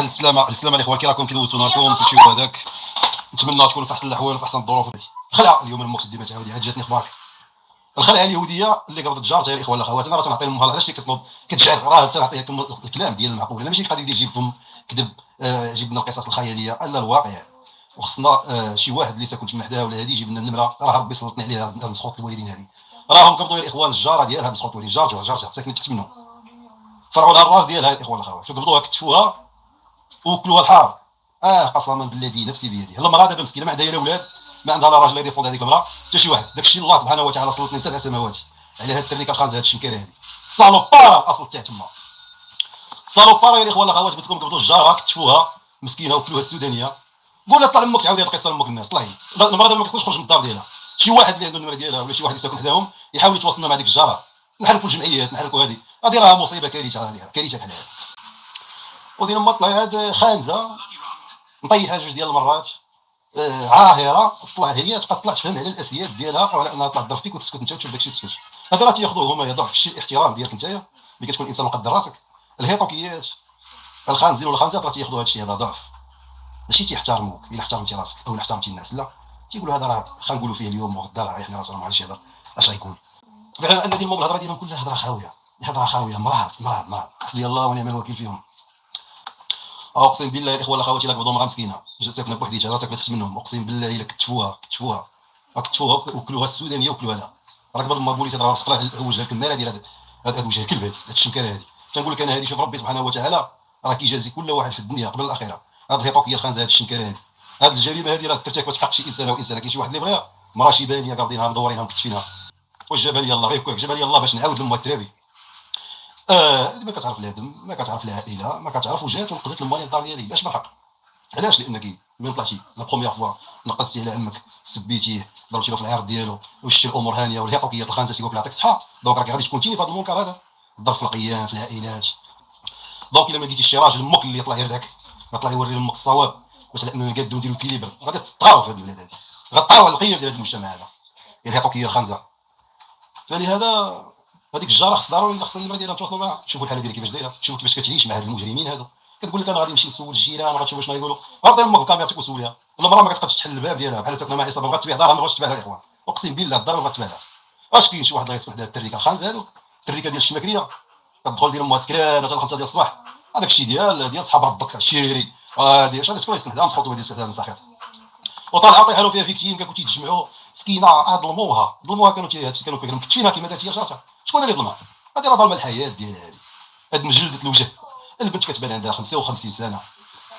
السلامة الاخوان، كي راكم كدوزتوا نهاركم كلشي هذاك، نتمنى تكونوا في احسن الاحوال وفي احسن الظروف. الخلعه اليوم الموقت ديما تعاودي عاد جاتني اخبارك. الخلعه اليهوديه اللي قبضت جارتها الاخوان الاخوات، انا راه تنعطي لهم علاش كتنوض كتجعل، راه تنعطيها الكلام ديال المعقول، ماشي قضيه ديال جيب فم كذب. جبنا القصص الخياليه الا الواقع، وخصنا شي واحد اللي ساكن تما حداه ولا هادي يجيب لنا النمره، راه ربي سلطني عليها هاد مسخوط الوالدين هادي، راهم قبضوا يا الاخوان الجاره ديالها مسخوط الوالدين، جارتها ساكنه تحت منهم، فرعوا لها الراس ديالها الاخوان الاخوات، وقبضوها كتفوها وكلوها الحار. قسما بالذي نفسي بيدي، المراه دابا مسكينه ما عندها لا اولاد، ما عندها لا راجل يديفوند هذيك المراه حتى شي واحد. داكشي الله سبحانه وتعالى سلطني من سبع سماوات على هاد الترنيكه الخانزه، هاد الشمكاره هادي صالوبارا الاصل تاع تما، صالوبارا يا الاخوان الاخوات. قلت لكم قبضوا الجاره كتفوها مسكينه وكلوها السودانيه. قول لها طلع امك تعاودي هاد القصه لامك الناس، طلعي المراه دابا ما كتقدرش تخرج من الدار ديالها. شي واحد اللي عنده النمره ديالها ولا شي واحد اللي ساكن حداهم يحاول يتواصلنا مع ديك الجاره، نحركوا الجمعيات نحركوا هذه راه مصيبه كارثه، هذه كارثه بحال هذه. ودينا ما طلع هاد خانزه نطيحها جوج ديال المرات، عاهره طلع هي تبقى طلع تفهم على الاسياد ديالها وعلى انها تهضر فيك وتسكت انت وتشوف داكشي تسكت. هذا راه تياخذوه هما ضعف الشيء الاحترام ديالك نتايا ملي كتكون انسان مقدر راسك. الهيطوكيات الخانزين ولا الخانزات راه تياخذوا هذا الشيء، هذا ضعف، ماشي تيحترموك الا احترمتي راسك او الا احترمتي الناس، لا تيقولوا هذا راه خلينا نقولوا فيه اليوم وغدا راه يحنا راسنا ما عادش يهضر اش غيكون. فعلا ان ديال الموضوع الهضره ديالهم كلها هضره خاويه، هضره خاويه، مرض حسبي الله ونعم الوكيل فيهم. اقسم بالله الاخوه الاخوات الا قبضوا مرا مسكينه ساكنه بوحديتها، راه ساكنه تحت منهم، اقسم بالله الا كتفوها وكلوها السودانيه وكلوها لا، راه قبل ما بوليس راه سقلا وجه الكماره ديال هذا وجه الكلب، هذه الشمكره هذه. تنقول لك انا هذه، شوف ربي سبحانه وتعالى راه كيجازي كل واحد في الدنيا قبل الاخره. هذا الهيطوكيه الخانزه، هذه الشمكره هذه، هذه الجريمه هذه راه ترتكبت حق شي انسان او انسانه. كاين شي واحد اللي بغاها مرا شيبانيه قابضينها مدورينها مكتفينها، واش جابها لي الله غير هكاك، جابها لي الله باش نعاود لمها الترابي. ما كتعرف الهدم، ما كتعرف العائله، ما كتعرف، وجات ونقزت لما الدار ديالي باش بالحق. علاش؟ لانك من طلعتي لا بروميير فوا نقصتي على عمك، سبيتيه، ضربتي له في العرض ديالو، وشتي الامور هانيه والهيطوكيه الخانزه تيقول لك يعطيك الصحه، دونك راك غادي تكون تيني في هذا المنكر هذا، الضرب في القيام في العائلات. دونك الا ما لقيتيش شي راجل امك اللي يطلع يردك، يطلع يوري لامك الصواب باش لاننا نقادو نديرو الكيليبر، غادي تطغاو في هذه البلاد هذه، غطاو على القيم ديال هذا المجتمع هذا، الهيطوكيه الخانزه. فلهذا هذيك الجاره خص ضروري خص النمره ديالها نتواصلوا معاها، نشوفوا الحاله ديالها كيفاش دايره، نشوفوا كيفاش كتعيش مع هاد المجرمين هادو. كتقول لك انا غادي نمشي نسول الجيران وغتشوف واش غايقولوا، غتعطي امك كاميرتك وسوليها. المراه ما كتبقاش تحل الباب ديالها بحال ساكنه مع عصابه، بغات تبيع دارها ما بغاتش تبيعها الاخوان، اقسم بالله الدار ما بغات تبيعها. واش كاين شي واحد غيسمح لهاد التريكه الخانزه هادو، التريكه ديال الشماكريه، كتدخل ديال امها سكران حتى 5 ديال الصباح، هذاك الشيء ديال صحاب ربك الشيري، هادي شكون يسكن حدا مسخوط ودي يسكن المساخيط، وطالعه طيحه له فيها فيكتيم. كنتو تيتجمعوا سكينه ظلموها كانوا مكتفينها كما دارت هي جارتها. شكون اللي ظلمها؟ هذه راه ظلمه الحياه ديالها، هذه مجلده الوجه. البنت كتبان عندها 55 سنه،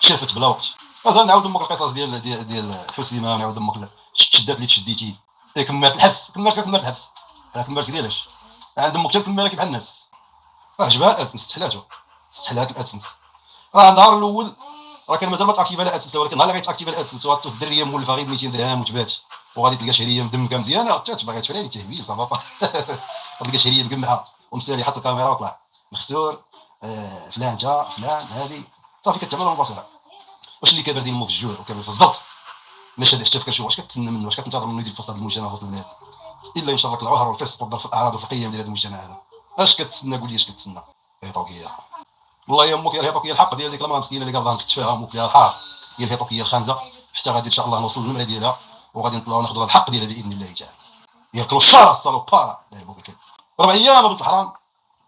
شافت بلا وقت. مازال نعاود امك القصص ديال حسيمه، نعاود امك الشدات اللي تشديتي، كمارت الحبس، كمارت الحبس، كمارتك ديالاش عند امك حتى كمارك بحال الناس. عجبها الادسنس، استحلات الادسنس. راه النهار الاول راه كان مازال ما تاكتيفا الادسنس، ولكن نهار اللي غيتاكتيفا الادسنس الدريه مولفه غير ب 200 درهم وتبات، وغادي تلقى شهريه مدمكه مزيانه، حتى تبغي تفراني تهويل صافا تلقى شهريه مقمعه ومسالي، حط الكاميرا وطلع مغسول، فلان جا فلان هذه صافي كتعمل مباشره. واش اللي كبر ديال مو في الجوع وكبر في الزلط ما شادش حتى فكر، شو واش كتسنى منه، واش كتنتظر منه يدير فساد المجتمع في وسط البلاد، الا ينشر لك العهر والفسق والضرب في الاعراض وفي القيم ديال هذا المجتمع هذا. اش كتسنى؟ قول لي اش كتسنى؟ الهيطوكيه والله يا امك، يا الهيطوكيه الحق ديال ديك المراه مسكينه اللي قبضها مكتفاها موكلها الحار، هي الهيطوكيه الخانزه. حتى غادي ان شاء الله نوصل للنمره ديالها وغادي نطلعوا ناخذوا الحق ديالها باذن الله تعالى. ياكلوا الشارع الصالوبارا لا يبوك الكلب. 4 ايام بنت الحرام،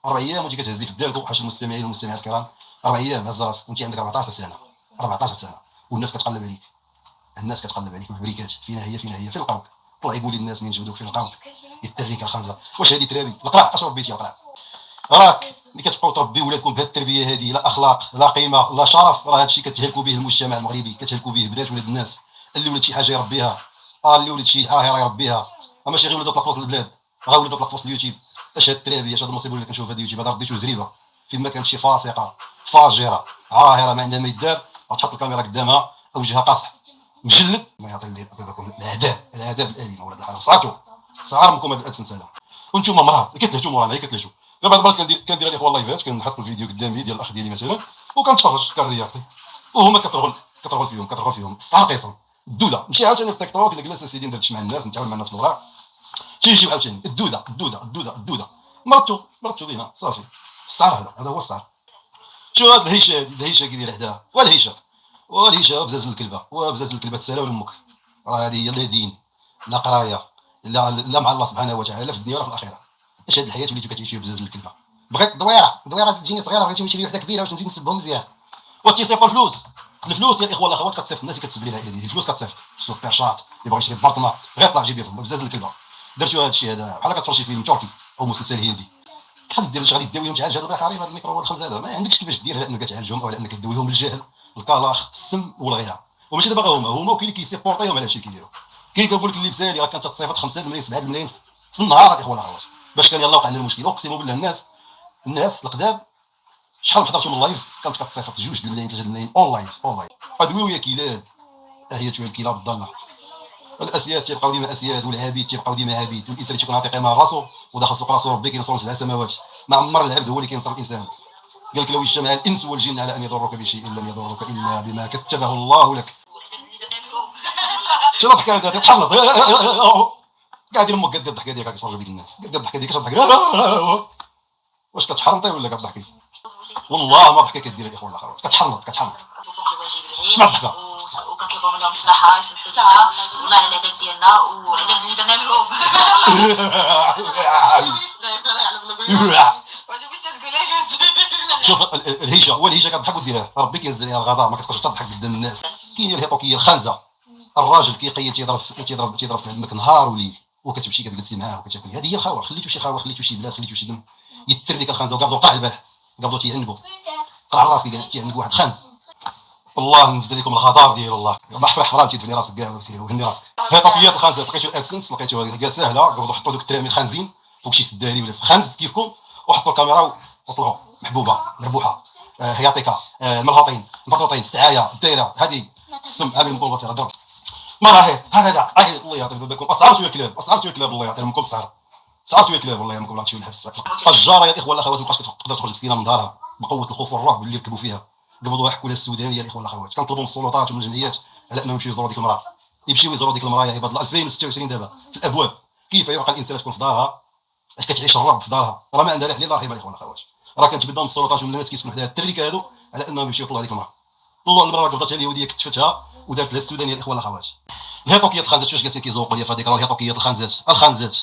4 ايام وانت كتهزي في دالكم حاج المستمعين والمستمعات الكرام. 4 ايام هز راسك وانت عندك 14 سنه، 14 سنه، والناس كتقلب عليك، الناس كتقلب عليك بالبريكات. فينا هي فين لقاوك؟ طلع يقول للناس من جبدوك فين لقاوك؟ التريكه الخانزه. واش هذه ترابي؟ القرع اش ربيتي؟ القرع راك ملي كتبقاو تربيو ولادكم بهذه التربيه هذه، لا اخلاق لا قيمه لا شرف، راه هذا الشيء كتهلكوا به المجتمع المغربي، كتهلكوا به بنات ولاد الناس. اللي ولد شي حاجه يربيها، اللي ولد شي عاهره يربيها، ماشي غير ولاد طلق في وسط البلاد، غير ولاد طلق في وسط اليوتيوب. اش هاد الترابيه، اش هاد المصيبه اللي كنشوف في هذا اليوتيوب هذا؟ رديتو زريبه فين ما كانت شي فاسقه فاجره عاهره ما عندها ما يدار، غتحط الكاميرا قدامها وجهها قاصح مجلد. ما يعطي لكم الاداب الاليمه ولاد الحرام، صعاتو صعرمكم هاد الادسنس هذا. وانتم مراه كتلهجوا مورانا، كتلهجوا. بعض المرات كندير الاخوه اللايفات، كنحط الفيديو قدامي ديال الاخ ديالي مثلا وكنتفرج كنرياقتي، وهما كترغل فيهم الساقيصه الدوده. نمشي عاوتاني في التيك توك الا جلست اسيدي ندردش مع الناس، نتعامل مع الناس في الوراء، تيجي عاوتاني الدوده مرتو بينا صافي. السعر هذا هو السعر. شو هاد الهيشه هادي، الهيشه كيدير حداها، والهيشه بزاز الكلبه، وبزاز الكلبه تسالى لامك. راه هذه هي لا دين لا قرايه لا مع الله سبحانه وتعالى في الدنيا ولا في الاخره. اش هاد الحياه وليتو كتعيشوا بزاز الكلبه. بغيت دويره تجيني صغيره، بغيت نمشي لوحده كبيره باش نزيد نسبهم مزيان. وتيصيفطوا الفلوس يا الاخوه الاخوات كتصيفط الناس اللي كتسب لي العائله ديالي، الفلوس كتصيفط السوبر شاط اللي بغى يشري بارطما غير طلع جيب لهم بزاز الكلبه. درتو هذا الشيء هذا بحال كتفرج شي فيلم تركي او مسلسل هندي. غادي دير اش غادي داويهم تعالج هذا بحال هذا الميكروب الخنزه هذا، ما عندكش كيفاش دير على انك تعالجهم او على انك تدويهم بالجهل الكلاخ السم والغيره. وماشي دابا هما وكاين اللي كيسيبورطيهم على هادشي اللي كيديروا. كاين كنقول لك اللي بسالي راه كانت تصيفط 5 الملايين 7 الملايين في النهار الاخوان الاخوات باش كان يلاه وقع لنا المشكل. اقسم بالله الناس القدام شحال حضرتوا من لايف كانت كتصيفط 2 الملايين 3 الملايين اونلاين ادويه ويا كلاب. هي شويه الكلاب الضاله. الاسياد تيبقاو ديما اسياد والعبيد تيبقاو ديما عبيد، والانسان اللي تيكون عاطي قيمه راسو وداخل سوق راسو ربي كينصرو 7 سماوات. ما عمر العبد هو اللي كينصر الانسان. قال لك لو اجتمع الانس والجن على ان يضروك بشيء لم يضروك الا بما كتبه الله لك. شنو الضحكه هذه تتحرك قاعدين امك قد الضحكه ديالك كتفرجوا بك الناس قد الضحكه ديالك كتضحك. واش كتحرمطي ولا كتضحكي؟ والله ما ضحكه كدير الاخوان الاخوات كتحرمط فوق الواجب العيد اسمع الضحكه وكنطلبوا منهم الصلاحه يسمحوا لنا والله على العدد ديالنا والعدد اللي درنا لهم. شوف الهيجه كتضحك وديرها ربي كينزل عليها الغضب ما كتبقاش تضحك قدام الناس. كاين الهيطوكيه الخانزه الراجل كيقيد تيضرب في عندك نهار وليل وكتمشي كتجلسي معاه وكتاكل. هذه هي الخاوه. خليتو شي خاوه خليتو شي بلاد خليتو شي دم يتر لك الخنزه وقابضوا قرع البارح قابضوا تيعنقوا قرع راسك تيعنق واحد خنز. الله نزل لكم الغضب ديال الله ما حفران تيدفني راسك كاع وهني راسك. هيطوكيات الخنزه لقيتو الادسنس لقيتوها كاع ساهله قابضوا حطوا دوك الترامي خانزين فوق شي سداري ولا خنز كيفكم وحطوا الكاميرا وطلعوا محبوبه مربوحه هياطيكا ملغوطين مفطوطين السعايه الدايره هذه السم عامل مقول بصير ضرب مراهي هكذا الله يعطي بالكم اسعرتوا يا كلاب اسعرتوا يا كلاب الله يعطي لكم السعر اسعرتوا يا كلاب والله يامكم لا تشوفوا الحبس. الجاره يا الاخوه الاخوات مابقاش تقدر تخرج مسكينه من دارها بقوه الخوف والرعب اللي ركبوا فيها قبضوها حكوا لها السودانيه يا الاخوه الاخوات. كنطلبوا من السلطات ومن الجمعيات على انهم يمشيو يزوروا ديك المراه يمشيو يزوروا ديك المراه يا عباد الله. 2026 دابا في الابواب. كيف يبقى الانسان تكون في دارها كتعيش الرعب في دارها راه ما عندها لا حليل لا رهيبه يا الاخوه الاخوات. راه كنتبداو من السلطات ومن الناس كيسمحوا لها التريكه هادو على انهم يمشيو يطلعوا هذيك المراه. طلعوا المراه قبضتها اليهوديه كتفتها ودارت لها السودانيه الاخوه الاخوات. الهيطوكيه الخنزات واش جالسين كيزوقوا لي في هذيك راه الهيطوكيه الخنزات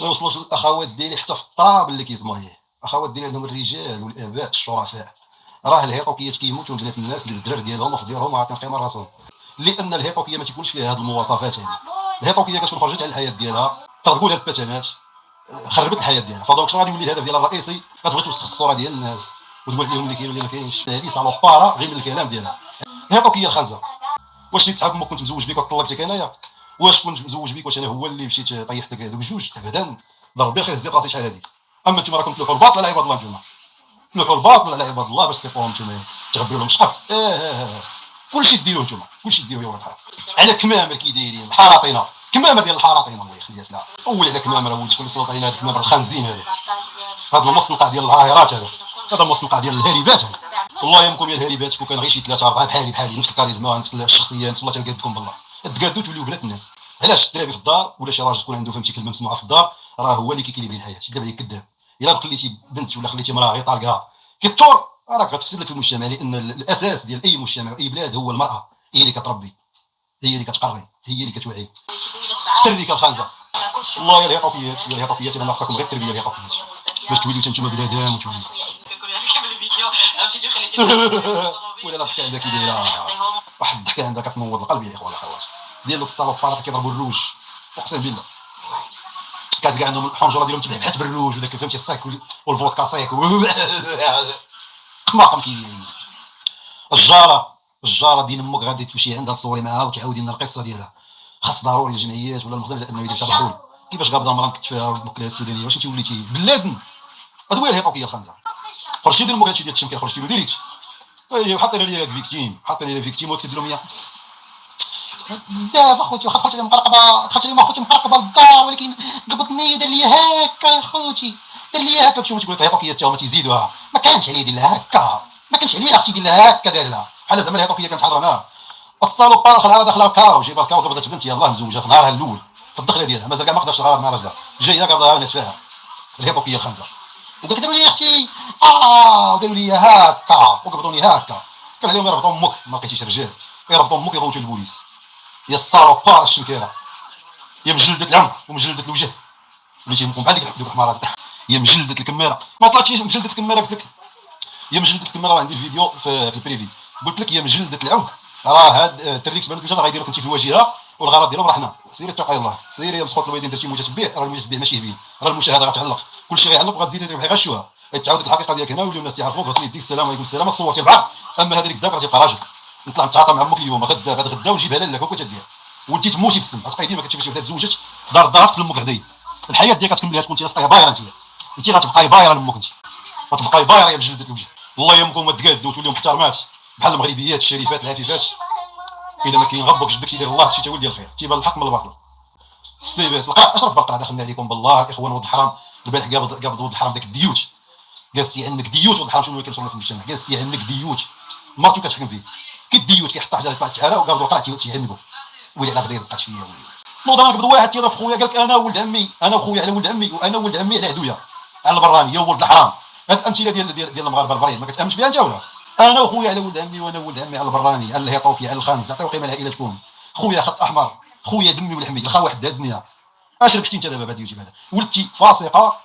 ما يوصلوش الاخوات ديالي حتى في الطراب اللي كيسموا ليه. اخوات ديالي عندهم الرجال والاباء الشرفاء. راه الهيطوكيات كيموتوا بنات الناس اللي الدراري ديالهم وفي ديالهم عاطين قيمه لراسهم لان الهيطوكيه ما تيكونش فيها هذه المواصفات هذه. الهيطوكيه كتكون خرجت على الحياه ديالها ترقولها البتانات خربت الحياه ديالها. فدونك شنو غادي يولي الهدف ديالها الرئيسي؟ كتبغي توسخ الصوره ديال الناس وتقول لهم اللي كاين واللي ما كاينش. هذه صالوبارا غير من الكلام ديالها. الهيطوكيه الخنزه واش اللي تسحب امك كنت مزوج بك وطلقتك انايا؟ واش كنت مزوج بك واش انا هو اللي مشيت طيحتك هذوك الجوج؟ ابدا ضربي خير هزيت راسي شحال هذه. اما انتم راكم تلوحوا الباطل على عباد الله. انتم تلوحوا الباطل على عباد الله باش تصيفوهم انتم تغبروا لهم شقف. كلشي ديروه انتم كلشي ديروه يا ولد الحرام. على كمامر كي دايرين الحراطينه كمامر ديال الحراطينه الله يخليها سلا اول على كمامر ولد شكون يسلط علينا هاد الكمامر الخنزين هذا المصنقع ديال العاهرات هذا المصنقع ديال الهريبات هذا. والله يمكم يا الهريبات كون كان غير شي 3 4 بحالي نفس الكاريزما نفس الشخصيه نفس الله تنقادكم بالله تقادوا توليو بنات الناس. علاش الدراري في الدار ولا شي راجل تكون عنده فهمتي كلمه مسموعه في الدار راه هو اللي كيكيليبري الحياه. دابا هي كذاب الا خليتي بنت ولا خليتي امراه غير طالقها كتور راك غتفسد لك في المجتمع لان الاساس ديال اي مجتمع واي بلاد هو المراه. هي اللي كتربي هي اللي كتقري هي اللي كتوعي. التربيه الخانزه والله يا الهيطوكيات انا ناقصكم غير التربيه الهيطوكيات باش توليو نتوما بنادم وتوليو ولا لا الضحكه عندها كي دايره واحد الضحكه عندها كتنوض القلب يا الاخوان الاخوات ديال دوك الصالوبارات كيضربوا الروج اقسم بالله كانت كاع عندهم الحنجره ديالهم تبحبحات بالروج وداك فهمتي الساك والفودكا سايك قماقم كيدايرين. الجاره ديال امك غادي تمشي عندها تصوري معاها وتعاودي لنا القصه ديالها. خاص ضروري الجمعيات ولا المغزى لانه يدير تدخل كيفاش غابضه امراه مكتفاها ومكلها السودانيه واش انت وليتي بلادن. هذا هو الهيطوكيه الخنزه. خرجتي دير امك هادشي ديال التشمكيه خرجتي وديريت وحطينا لي فيكتيم حطينا لي فيكتيم وكتب لهم بزاف اخوتي واخا دخلت مقرقبه دخلت لي اخوتي مقرقبه للدار ولكن قبضني دار لي هكا اخوتي دار لي هكا تشوف تقول لك الهيطوكيه حتى هما تيزيدوها ما كانش عليه يدير لها هكا ما كانش عليه اختي يدير لها هكا دار لها بحال زعما الهيطوكيه كانت حاضره معاه. الصالوبار خلاها داخله كاو جايبها الكاو قبضت بنتي يلاه مزوجه في نهارها الاول في الدخله ديالها مازال كاع ما قدرش تغرد مع راجلها جايه قبضها ناس فيها. الهيطوكيه الخنزه وقال داروا لي اختي داروا لي هكا وقبضوني هكا. قال عليهم يربطوا امك ما لقيتيش رجال، يربطوا امك يغوتوا البوليس. يا الصاروبار الشنكيره، يا مجلده العنق ومجلده الوجه، وليتي نكون بحال ديك الحمارات. يا مجلده الكميره ما طلعتيش مجلده الكميره. قلت لك يا مجلده الكميره، راه عندي الفيديو في البريفي. قلت لك يا مجلده العنق، راه هاد التريكس بانت لك غيديروك انت في الواجهه والغرض ديالهم راه حنا. سيري اتقي الله، سيري يا مسخوط الوالدين درتي متتبع، راه المتتبع ماشي هبين، راه المشاهده غتعلق، كلشي غيعلق وغتزيد تربحي غشوها، تعاود ديك الحقيقه ديالك هنا ويوليو الناس يعرفوك. غسل يديك السلام عليكم السلام صورتي البعض. اما هذا اللي قدامك راه تيبقى راجل. نطلع نتعاطى مع امك اليوم غدا ونجيبها لك وكا تدير ولدي تموتي بالسم. غتبقى ديما كتشوفي شي وحده تزوجت دار تقول لامك غداي. الحياه ديالك غتكمليها تكون انت غتبقى بايره. انت غتبقاي بايره لامك، انت غتبقاي بايره يا مجلده الوجه. الله يمكم ما تقادوا وتوليو محترمات بحال المغربيات الشريفات العفيفات. الا ما كاين غبك جدك يدير الله شي تا ولدي الخير تيبان الحق من الباطل. السيبات القرا اشرف بالقرا دخلنا عليكم بالله الاخوان ولد الحرام. البارح قابض ولد الحرام داك الديوت، جالسي عندك ديوت ولد الحرام. شنو اللي كيوصلنا في المجتمع؟ جالسي عندك ديوت مرتو كتحكم فيه كي الديوت كيحط حدا تعالى وقابض القرا تيعنقو ويلي على غدير بقات فيا ويلي نوض. انا قبض واحد تيضرب في خويا قال لك انا ولد عمي، انا وخويا على ولد عمي، وانا ولد عمي على عدويا على البراني يا ولد الحرام. هاد الامثله ديال المغاربه الفريد ما كتامنش بها انت ولا؟ انا وخويا على ولد عمي، وانا ولد عمي على البراني على الهيطوكي على الخانز. عطيو قيمه لعائلتكم. خويا خط احمر، خويا دمي ولحمي، الخا واحد دا الدنيا. اش ربحتي انت دابا بهذا اليوتيوب هذا؟ ولدتي فاسقه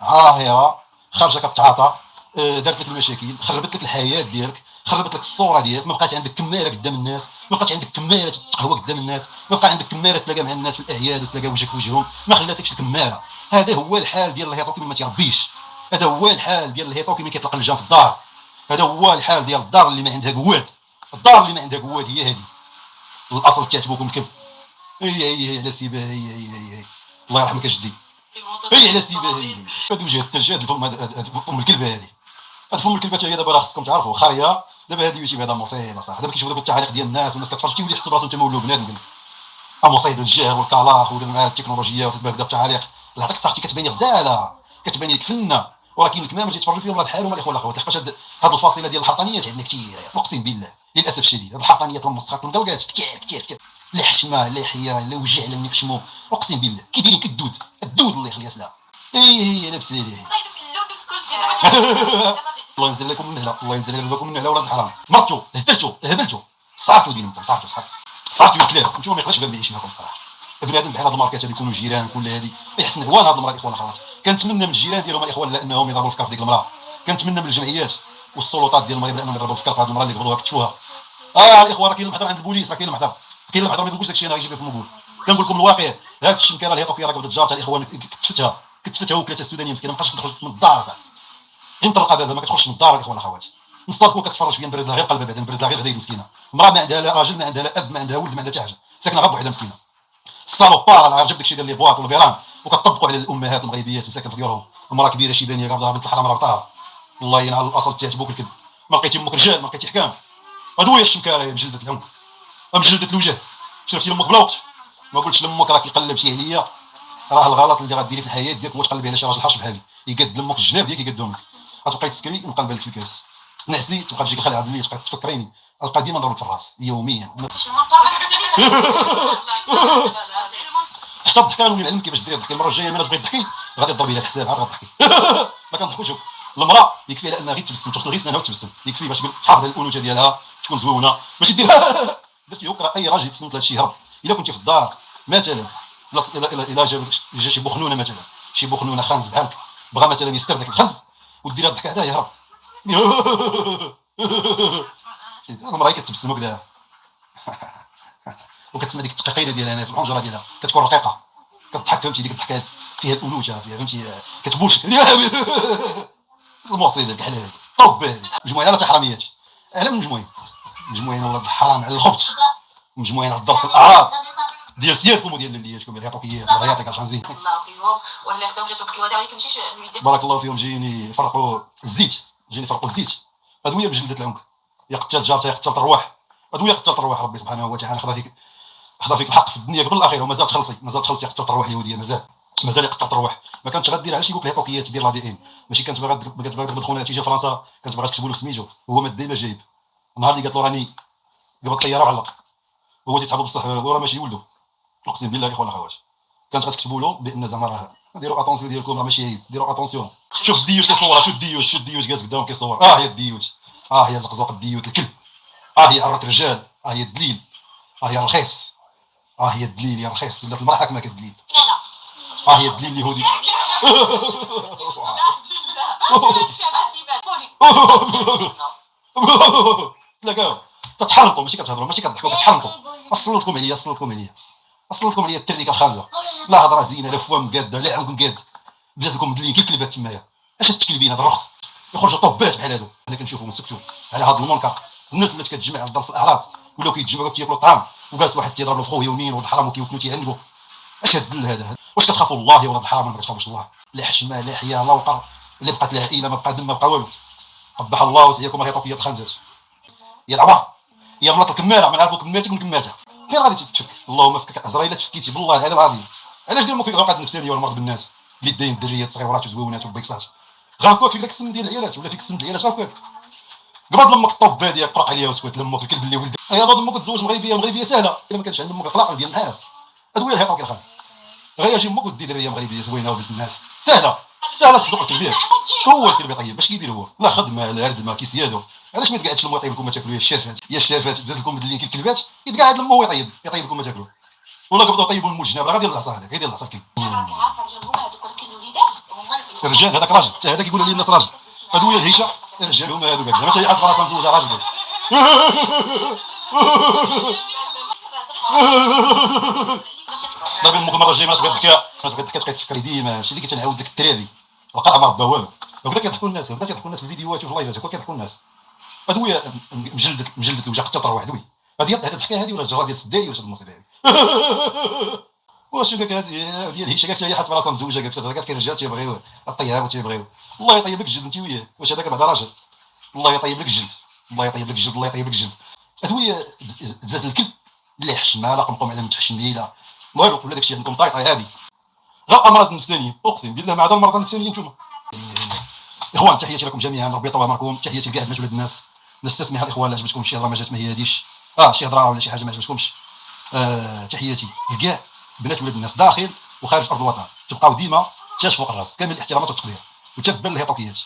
عاهره خارجه كتعاطى، دارت لك المشاكل، خربت لك الحياه ديالك، خربت لك الصوره ديالك. ما بقاش عندك كماره قدام الناس، ما بقاش عندك كماره تتقهوى قدام الناس، ما بقى عندك كماره تلاقى مع الناس في الاعياد وتلاقى وجهك في وجههم. ما خلاتكش الكماره. هذا هو الحال ديال الهيطوكي اللي ما تيربيش. هذا هو الحال ديال الهيطوكي اللي كيطلق اللجام في الدار. هذا هو الحال ديال الدار اللي ما عندها قواد. الدار اللي ما عندها قواد هي هذه. الاصل تاتبوكم الكذب. هي على سيبه هي الله يرحمك اجدي. هي على سيبه هي هاد وجه الثلج. هاد الفم فم الكلبه هذه. هاد فم الكلبه حتى هي دابا راه خصكم تعرفوا خاريه. دابا هاد اليوتيوب هذا مصيبه صح. دابا كيشوفوا التعاليق ديال الناس والناس كتفرج تيولي يحسوا براسهم تما ولاو بنادم. قال لك مصيبه الجهل والكلاخ مع التكنولوجيا وتبدا التعاليق. لا عطيك صاحبتي كتبان غزاله، كتبان لك فنه، ولكن الكمامه اللي تيتفرجوا فيهم راه بحالهم الاخوان الاخوات. لحقاش هاد الفصيله ديال الحرطانيات عندنا كثير اقسم بالله للاسف الشديد. هاد الحرطانيات والمسخات والمقلقات كثير لا حشمه لا حياه لا وجع لا نحشمو اقسم بالله كيديرين كالدود. الدود الله يخليها سلام. هي لابسه ليه نفس اللون نفس كل شيء. الله ينزل لكم من هنا، الله ينزل لكم من هنا ولاد الحرام. مرتو هبلتو صارتوا دينكم صارتوا الكلاب. انتم ما يقدرش بان يعيش معكم الصراحه. بنادم بحال هاد الماركات هادو يكونوا جيران كل هادي يحسن هوان هاد المراه الاخوان الاخوات. كنتمنى من الجيران ديالهم الاخوان لانهم يضربوا الفكر في ديك المراه. كنتمنى من الجمعيات والسلطات ديال المغرب لانهم يضربوا الفكر في هاد المراه اللي قبضوها كتفوها. الاخوان راه كاين المحضر عند البوليس، راه كاين المحضر ما تقولش داكشي انا غيجيب لكم نقول. كنقول لكم الواقع. هاد الشنكره الهيطوكيه راه قبضت جارتها الاخوان كتفتها وكلاتها السودانيه مسكينه ما بقاش تخرج من الدار صاحبي. انطلق بابها ما كتخرجش من الدار الاخوان الاخوات. نصادفو كتفرج فيا نبرد لها غير قلبها بعدا نبرد لها غير غدايد مسكينه. مراه ما عندها لا راجل ما عندها لا اب ما عندها ولد ما عندها حتى حاجه ساكنه غير بوحدها مسكينه. الصالوبار انا عجب داكشي ديال لي بواط والبيران وكطبقوا على الامهات المغربيات مساكن في ديورهم. المراه كبيره شيبانيه قابضها بنت الحرام رابطاها. الله يعين على الاصل تاتبوك الكذب. ما لقيتي امك رجال ما لقيتي حكام. هادو هي الشمكاره يا مجلده العنق مجلده الوجه. شفتي لامك بلا وقت ما قلتش لامك راكي قلبتي عليا. راه الغلط اللي غديري في الحياه ديالك هو تقلبي على شي راجل حرش بحالي يقاد لامك الجناب ديالك يقادهم لك. غتبقاي تسكري نبقى نبان لك في الكاس نعسي تبقى تجيك خلعه بالليل تبقى تفكريني القديمه نضربك في الراس يوميا. حتى الضحكه نولي نعلمك كيفاش ديري الضحكه. المره الجايه ملي تبغي تضحكي غادي تضربي لها الحساب عاد غتضحكي. ما كنضحكوش. المراه يكفي على انها غير تبسم توصل غير سنانها وتبسم يكفي باش تحافظ على الانوثه ديالها تكون زوينه ماشي دير درتي هكرا. اي راجل يتصنت لهذا الشيء هرب. الا كنتي في الدار مثلا الا جا شي بخنونه مثلا شي بخنونه خانز بحالك بغى مثلا يستر داك الخنز ودير هاد الضحكه هذا يهرب. المراه كتبسم هكذا وكتسمع ديك التقيقيره ديالها هنا في الحنجره ديالها كتكون رقيقه كتضحك. فهمتي ديك الضحكات فيها الانوثه فيها فهمتي كتبوش المصيبه بحال هذه طب هذه مجموعين على حراميات على مجموعين ولاد الحرام على الخبط مجموعين على الضرب في الاعراض ديال سيادكم وديال اللياتكم ديال الهيطوكيات الله يعطيك الخنزير. الله فيهم ولا خداو جاتو قتلوا هذا عليك ماشي بارك الله فيهم. جايين يفرقوا الزيت هادو هي مجلده العنق. يا قتال جارتها يا قتال الرواح. هادو هي قتال الرواح. ربي سبحانه وتعالى خدا فيك الحق في الدنيا قبل الاخره ومازال تخلصي قتال الرواح اليهوديه مازال قتال الرواح. ما كانتش غدير على شي يقول لك الهيطوكيات ديال لا دي ان ماشي كانت باغا تدخل تيجي فرنسا كانت باغا تكتبوا له سميتو هو ما ديما جايب. النهار اللي قالت له راني قبل الطياره وعلق هو تيتعب بصح هو راه ماشي ولده. اقسم بالله الاخوان الاخوات كانت غتكتبوا له بان زعما راه ديروا اتونسيون ديالكم، راه ماشي عيب، ديروا اتونسيون. شوف الديوت كيصور، شوف الديوت جالس قدامهم كيصور، هي الديوت، هي زقزوق الديوت الكلب، هي عرات الرجال، هي الدليل، هي الرخيص، هي الدليل يا رخيص، ولات المراه كما كدليل، هي الدليل اليهودي. تلاقاو كتحرنطوا، ماشي كتهضروا، ماشي كتضحكوا، كتحرنطوا. اصلتكم عليا التريكه الخانزه، لا هضره زينه، لا فوا مقاده، لا عنكم قاد، بجات لكم مدلين كي الكلبات تمايا. اش هاد التكلبين هاد الرخص يخرجوا طوبات بحال هادو. حنا كنشوفوا ونسكتوا على هاد المنكر. الناس ولات كتجمع على الضرب في الاعراض، ولاو كيتجمعوا كياكلوا الطعام، وجالس واحد تيضرب له خوه يومين ولد الحرام وكيوكلوا تيعنقوا. اش هاد الدل هذا؟ واش كتخافوا الله يا ولد الحرام ولا ما كتخافوش الله؟ لا حشمه لا حياه لا وقر، اللي بقات لها عائله ما بقى دم ما بقى والو. قبح الله وسعيكم غيعطوا فيا الخنزات يا العبا يا مرات الكماله، ما نعرفوا كمالتك من كمالتها. فين غادي تتفك؟ اللهم فكك ازرا الا تفكيتي بالله العلي العظيم. علاش دير فيك العقد النفسانيه ولا المرض بالناس اللي داين الدريات صغيرات وزويونات وبيكسات؟ غاكوك فيك داك السن ديال العيالات ولا فيك السن ديال العيالات غاكوك. قبض لامك الطوبه ديالك قرق عليها وسكت لامك الكلب اللي ولدك. يا بعض امك تزوج مغربيه سهله الا ما كانش عند امك الاخلاق ديال الناس. ادويه الهيطوك الخامس غير اجي امك ودي دريه مغربيه زوينه وبنت الناس سهله تزوق الكلب. هو الكلب طيب باش كيدير هو؟ لا خدمه لا هردمه كيسيادو. علاش ما تقعدش لمو يطيب لكم ما تاكلوا يا الشرفات داز لكم مدلين كي الكلبات يتقعد لمو هو يطيب لكم ما تاكلوا. ولا قبضوا طيبوا لمو الجناب راه غادي العصا هذاك غير العصا الكلب. الرجال هذاك راجل حتى هذاك يقول لي الناس راجل. هادو هي الهيشه الرجال هما هادو كاع زعما حتى هي عاد راسها مزوجه راجل. ضرب امك المره الجايه ما تبغي الضحكه تبقى تفكري ديما هادشي اللي كتنعاود لك الترابي وقع ما ربى والو. هكذا كيضحكوا الناس في الفيديوهات وفي اللايفات هكا كيضحكوا الناس. ادويه مجلدت الوجه حتى تروح دوي. هذه الحكايه هذه ولا الجراد ديال السداري ولا المصيبه هذه؟ واش هكاك ديال الهيشه قالت هي حاسبه راسها مزوجه قالت هكاك كاين رجال تيبغيو الطياب وتيبغيو. الله يطيب لك الجلد انت وياه. واش هذاك بعدا راجل؟ الله يطيب لك الجلد الله يطيب لك الجلد. ادويه دزاز الكلب لا حشمه لا قمقم على متحشمي لا والو ولا داكشي عندكم طايطه هذه غير امراض نفسانيه. اقسم بالله ما عدا المرضى النفسانيين نتوما. اخوان تحياتي لكم جميعا ربي يطول عمركم. تحياتي لكاع بنات ولاد الناس. نستسمح الاخوان لا عجبتكم شي هضره ما جات ما هاديش شي هضره ولا شي حاجه ما عجبتكمش. تحياتي لكاع بنات ولاد الناس داخل وخارج ارض الوطن. تبقاو ديما تاج فوق الراس كامل الاحترامات والتقدير وتبا الهيطوكيات.